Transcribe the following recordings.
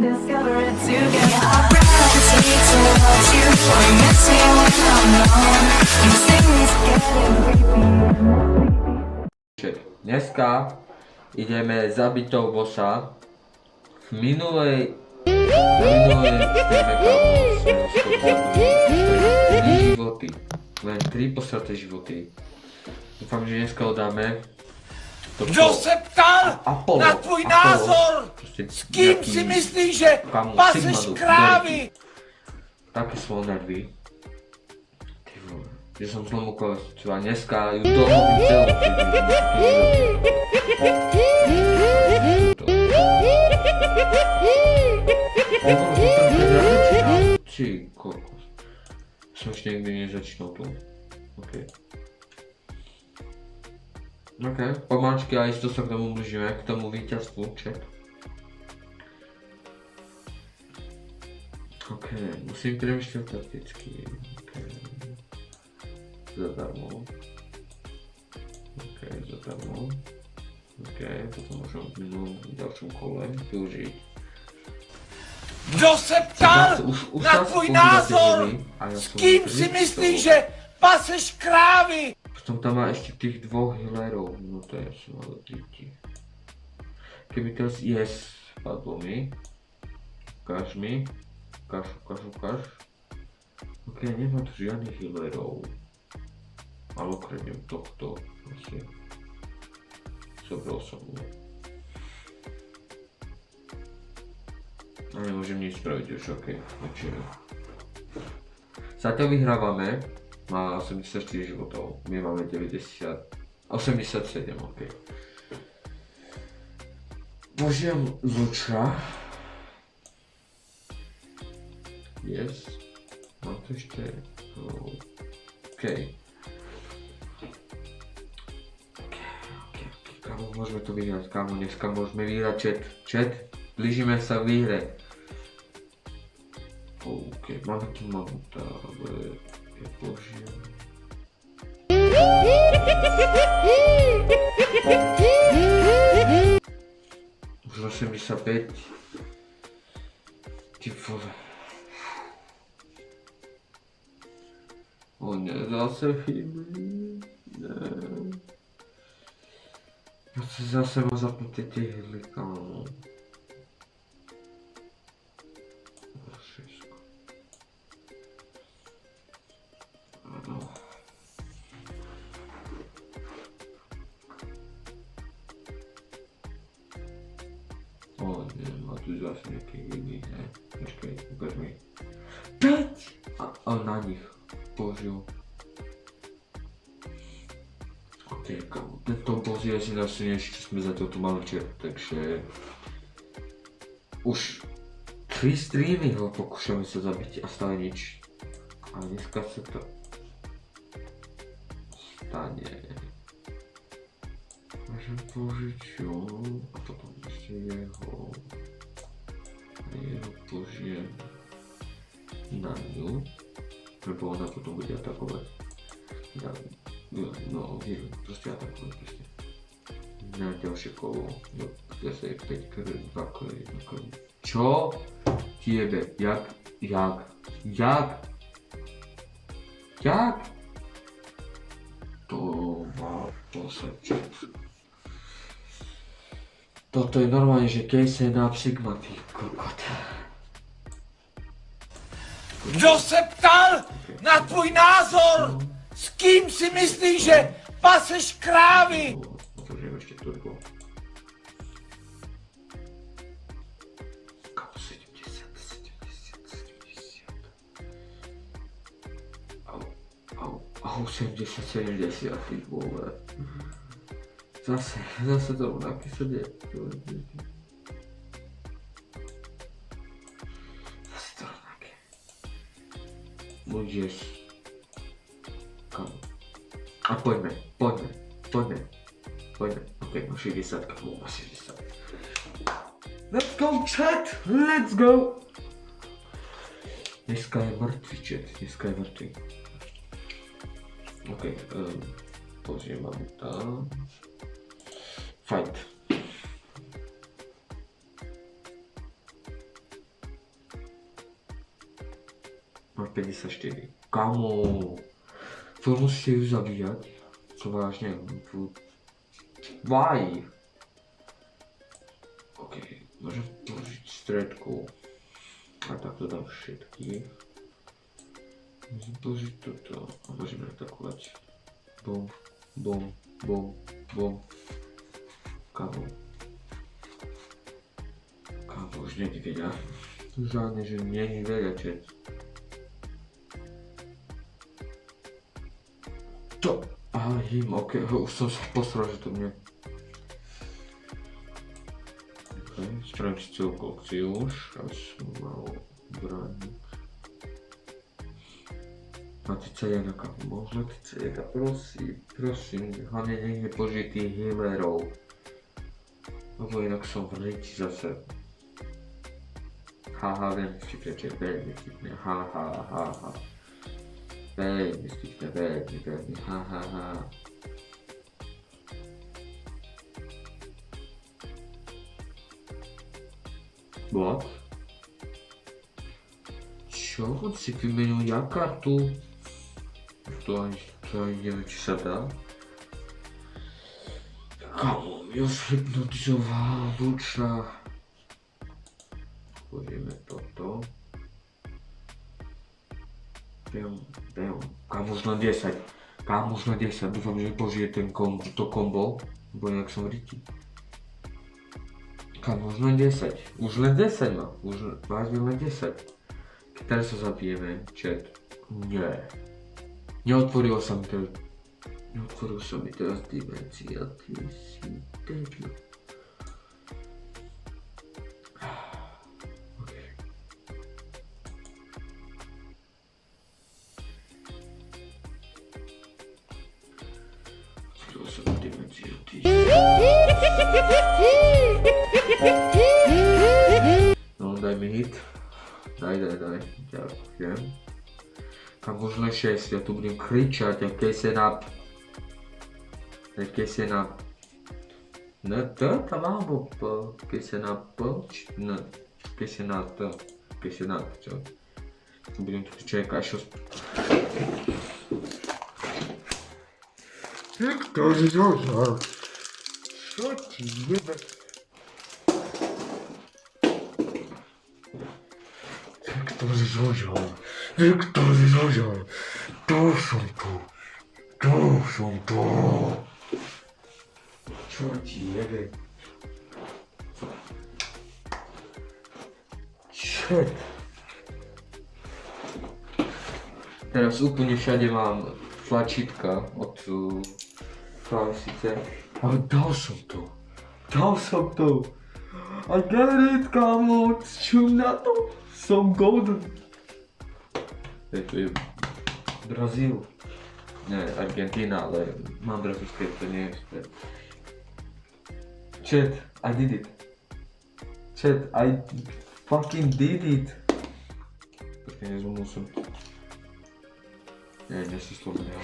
discover it together. I'd gravitate towards you, or you miss me when I'm alone. You sing these getting creepy. Dneska ideme zabitou bossa. V minulej streame kámo sme skoro zabili 3 životy. Len 3 posraté životy. Dúfam, že dneska ho dáme. Kdo se ptal na tvůj názor? S kým si myslíš, že paseš krávy? Také sú nervy. Ty vole, že som zlomu kolescu a dneska ju dohodím celú. Či kokos. Som ešte nikdy nezačínal tu. OK. OK, pomáčky a isto sa k tomu blížime, k tomu víťazstvu, check. OK, musím premýšľať takticky. OK. Zadarmo. OK, zadarmo. OK, potom môžem v ďalšom kole využiť. Kdo se ptal na tvůj názor? S kým si myslíš, že paseš krávy? Potom tam má ešte tých dvoch healerov, no to je asi malo díti. Keby teraz yes, padlo mi. Ukáž mi. Ukáž. Ok, nemá tu žiadnych healerov. Ale okrem tohto, asi. Zobral som mu. A nemôžem nič spraviť už, ok. Takže... Zatiaľ vyhrávame. Má 84 životov, my máme 87, ok. Použijem Luča. Yes. Mám to ešte... OK. Kámo, môžeme to vyhrať, kámo, dneska môžeme vyhrať chat. Blížime sa k výhre. OK, máme tu mamuta, ale... Bože. Už 85. Ty vole. O nie, zase chyby. Zase má zapnuté tie hydly, kámo. O nie, má tu zase nejaké iný, ne? Počkaj, ukáž mi. 5! A na nich použil. Ok, kámo, tento boss je asi najsilnejší, čo sme zatiaľ tu mali včera, takže... Už 3 streamy ho pokúšame sa zabiť a stále nič. A dneska sa to... stane. Môžem použiť ju a potom ešte jeho a jeho použijem na ňu, lebo ona potom bude atakovať. No, proste atakovať proste. Na ďalšie kolo, zase 5 krv, 2 krv, 1 krv. Čo? Tiebe, jak? To má posledček. Toto je normálne, že Casey na Sigma, ty kokot. Kdo se ptal na tvůj názor? S kým si myslíš, že paseš krávy? Otvorím ešte turbo. Kamu 70. Au, 70, ty vole. Zase to rovnaké sa deje. Zase to rovnaké. Môžeš. Kam? A poďme. Ok, no 60, kamo, 60. Let's go, chat! Let's go! Dneska je mŕtvy, chat. Ok, pozriem vám tam. Fight. Mám 54. Kamo. To musíte ju zabíjať. Co vážne? Why? OK, môžem použiť stredku. A takto dám všetky. Môžem použiť toto a môžeme atakovať. Bum, bum, bum, bum. Kamo. Kamo, už není veľa. Žádne, že není veľa, čet. To. Aha, him, ok, už som sa posral, že to mne. Ok, spravím si celú kolekciu už, až som mal brániť. Máte C1, možno ty C1, prosím, hlavne nech je požitý healerov. Lebo inak som v riti zase. Haha, veľmi vtipne, čo je veľmi vtipne, ha. Veľmi vtipne, veľmi, ha. What? Čo? On si vymenil ja kartu? To ani neviem, či sa dá. Kamo, ja zhypnotizoval buča. Pôjdeme toto. Bam. Kam možno 10. Dúfam, že požije to kombo. Bo inak som v riti. Kam možno 10. Už len 10 má. Už vážne len 10. Keď teraz sa zabijeme, chat. Nie. Neotvorila sa mi teraz dimenzia. Ty si debil. No, daj mi hit. Daj. Ďakujem. Kam možno 6, ja tu budem kričať, listen up. No to tam alebo listen up, no, listen up, čo? Budem tu čekať, čo... Ktorý zožal? Čo ti jebe? Ktorý zožal? To som tu. Čo ti jebe? Čo? Teraz úplne všade mám tlačítka od klávesice. Ale dal som to. I get it, kamo. Čum na to. Som golden. To je Brazíl. Ne, Argentína, ale mám brazilské, to nie je. Chat, I did it. I fucking did it. Počkej, nezvonil som. Ne, nesyslovňujem.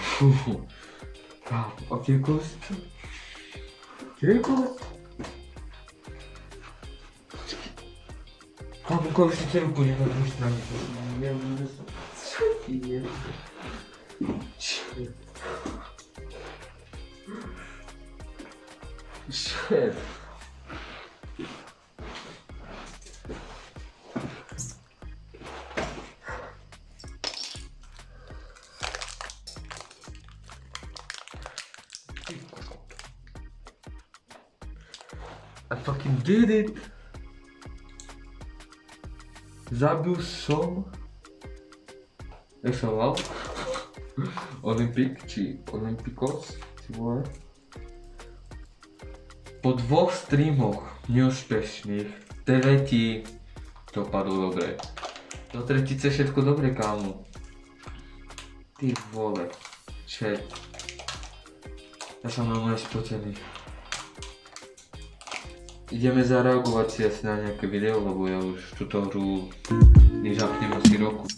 Ok, Kámo, kolesice úplně na druhé straně. Co ti je? Shit. I fucking did it! Zabil som... Jak sa volal? Olympik, či Olympikos, či vole. Po 2 streamoch neúspešných, tretí to padlo dobre. Do tretice všetko dobre, kámo. Ty vole, chat. Ja som normálne spotený. Ideme zareagovať si asi na nejaké video, lebo ja už túto hru nežapnem asi roku.